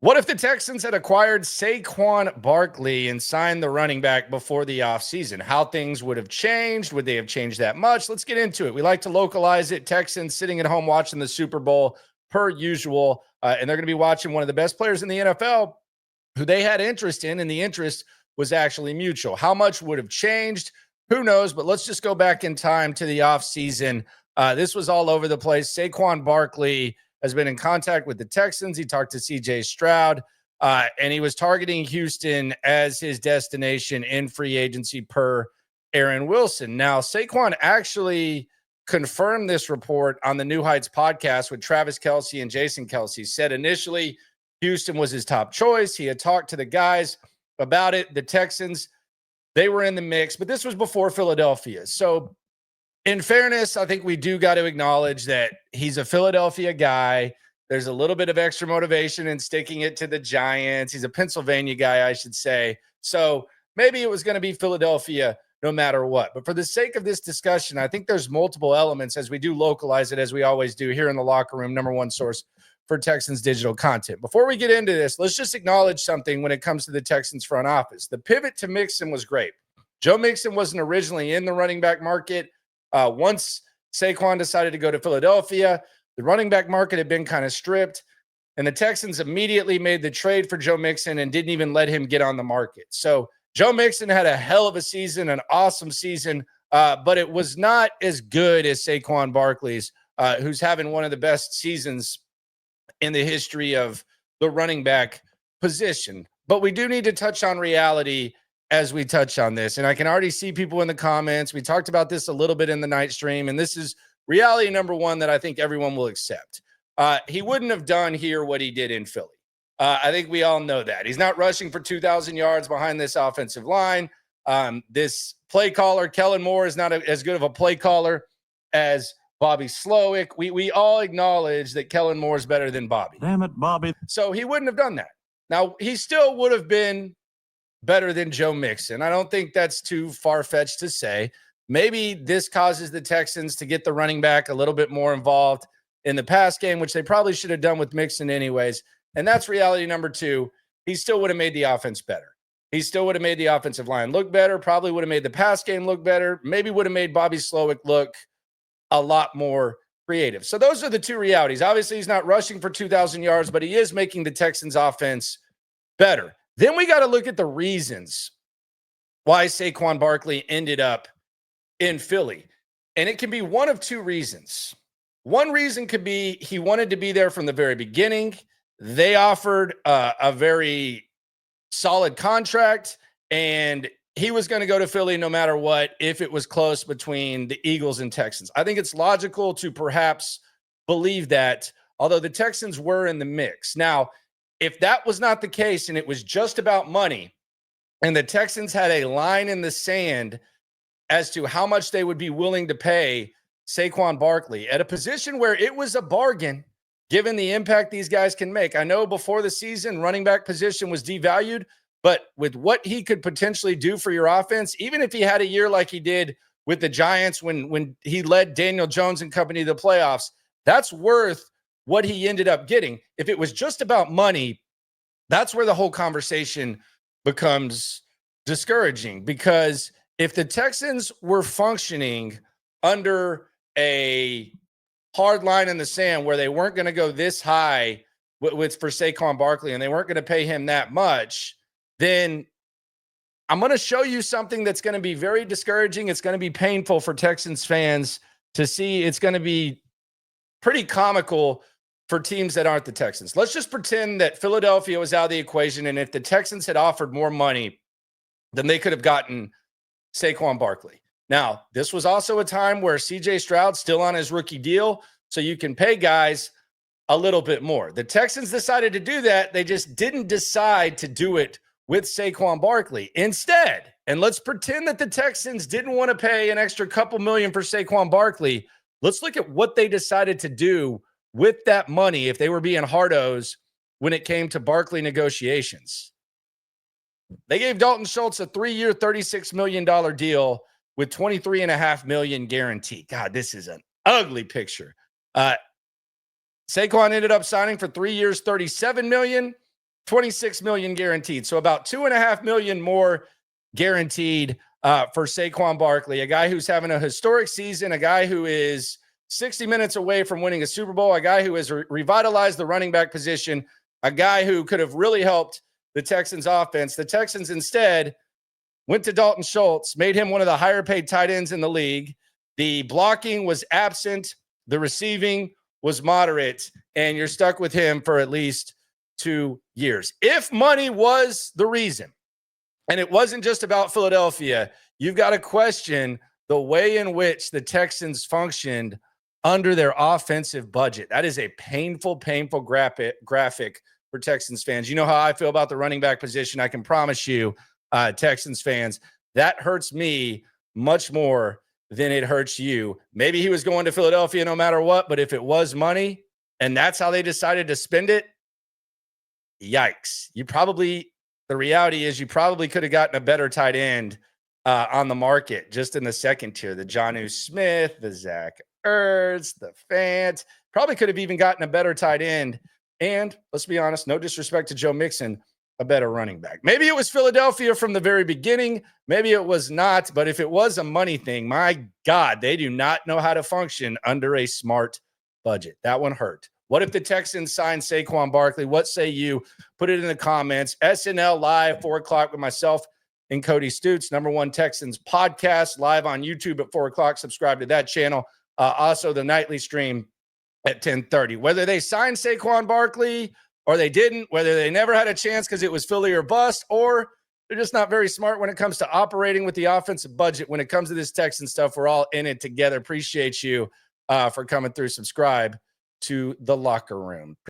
What if the Texans had acquired Saquon Barkley and signed the running back before the offseason? How things would have changed? Would they have changed that much? Let's get into it. We like to localize it. Texans sitting at home watching the Super Bowl per usual, and they're going to be watching one of the best players in the NFL who they had interest in, and the interest was actually mutual. How much would have changed? Who knows? But let's just go back in time to the offseason. This was all over the place. Saquon Barkley has been in contact with the Texans. He talked to CJ Stroud, and he was targeting Houston as his destination in free agency per Aaron Wilson. Now, Saquon actually confirmed this report on the New Heights podcast with Travis Kelce and Jason Kelce. Said initially Houston was his top choice. He had talked to the guys about it. The Texans, they were in the mix, but this was before Philadelphia. So in fairness, I think we do got to acknowledge that he's a Philadelphia guy. There's a little bit of extra motivation in sticking it to the Giants. He's a Pennsylvania guy, I should say. So maybe it was going to be Philadelphia no matter what. But for the sake of this discussion, I think there's multiple elements as we do localize it, as we always do here in the Locker Room, number one source for Texans digital content. Before we get into this, let's just acknowledge something when it comes to the Texans front office. The pivot to Mixon was great. Joe Mixon wasn't originally in the running back market. Once Saquon decided to go to Philadelphia, the running back market had been kind of stripped, and the Texans immediately made the trade for Joe Mixon and didn't even let him get on the market. So Joe Mixon had a hell of a season, an awesome season, but it was not as good as Saquon Barkley's, who's having one of the best seasons in the history of the running back position. But we do need to touch on reality as we touch on this. And I can already see people in the comments. We talked about this a little bit in the night stream, and this is reality number one that I think everyone will accept. He wouldn't have done here what he did in Philly. I think we all know that. He's not rushing for 2,000 yards behind this offensive line. This play caller, Kellen Moore, is not as good of a play caller as Bobby Slowick. We all acknowledge that Kellen Moore is better than Bobby. Damn it, Bobby. So he wouldn't have done that. Now, he still would have been better than Joe Mixon. I don't think that's too far-fetched to say. Maybe this causes the Texans to get the running back a little bit more involved in the pass game, which they probably should have done with Mixon anyways. And that's reality number two. He still would have made the offense better. He still would have made the offensive line look better, probably would have made the pass game look better, maybe would have made Bobby Slowick look a lot more creative. So those are the two realities. Obviously, he's not rushing for 2,000 yards, but he is making the Texans offense better. Then we got to look at the reasons why Saquon Barkley ended up in Philly. And it can be one of two reasons. One reason could be he wanted to be there from the very beginning. They offered a very solid contract, and he was going to go to Philly no matter what if it was close between the Eagles and Texans. I think it's logical to perhaps believe that, although the Texans were in the mix. Now, if that was not the case and it was just about money, and the Texans had a line in the sand as to how much they would be willing to pay Saquon Barkley at a position where it was a bargain, given the impact these guys can make. I know before the season, running back position was devalued, but with what he could potentially do for your offense, even if he had a year like he did with the Giants when he led Daniel Jones and company to the playoffs, that's worth what he ended up getting. If it was just about money, that's where the whole conversation becomes discouraging, because if the Texans were functioning under a hard line in the sand where they weren't going to go this high for Saquon Barkley and they weren't going to pay him that much, then I'm going to show you something that's going to be very discouraging. It's going to be painful for Texans fans to see. It's going to be pretty comical for teams that aren't the Texans. Let's just pretend that Philadelphia was out of the equation, and if the Texans had offered more money, then they could have gotten Saquon Barkley. Now, this was also a time where CJ Stroud's still on his rookie deal, so you can pay guys a little bit more. The Texans decided to do that. They just didn't decide to do it with Saquon Barkley. Instead, and let's pretend that the Texans didn't want to pay an extra couple million for Saquon Barkley. Let's look at what they decided to do with that money if they were being hardos when it came to Barkley negotiations. They gave Dalton Schultz a 3-year, $36 million deal with $23.5 million guaranteed. God, this is an ugly picture. Saquon ended up signing for 3 years, $37 million. $26 million guaranteed. So about $2.5 million more guaranteed for Saquon Barkley, a guy who's having a historic season, a guy who is 60 minutes away from winning a Super Bowl, a guy who has revitalized the running back position, a guy who could have really helped the Texans offense. The Texans instead went to Dalton Schultz, made him one of the higher paid tight ends in the league. The blocking was absent. The receiving was moderate, and you're stuck with him for at least 2 years. If money was the reason, and it wasn't just about Philadelphia, you've got to question the way in which the Texans functioned under their offensive budget. That is a painful graphic for Texans fans. You know how I feel about the running back position. I can promise you, Texans fans, that hurts me much more than it hurts you. Maybe he was going to Philadelphia no matter what, but if it was money and that's how they decided to spend it, yikes. The reality is you probably could have gotten a better tight end on the market just in the second tier. The Jonnu Smith, the Zach Ertz, the Fant. Probably could have even gotten a better tight end. And let's be honest, no disrespect to Joe Mixon, a better running back. Maybe it was Philadelphia from the very beginning. Maybe it was not. But if it was a money thing, my God, they do not know how to function under a smart budget. That one hurt. What if the Texans signed Saquon Barkley? What say you? Put it in the comments. SNL Live, 4 o'clock with myself and Cody Stoots, #1 Texans podcast, live on YouTube at 4 o'clock. Subscribe to that channel. Also, the nightly stream at 10:30. Whether they signed Saquon Barkley or they didn't, whether they never had a chance because it was Philly or bust, or they're just not very smart when it comes to operating with the offensive budget. When it comes to this Texan stuff, we're all in it together. Appreciate you for coming through. Subscribe to the Locker Room.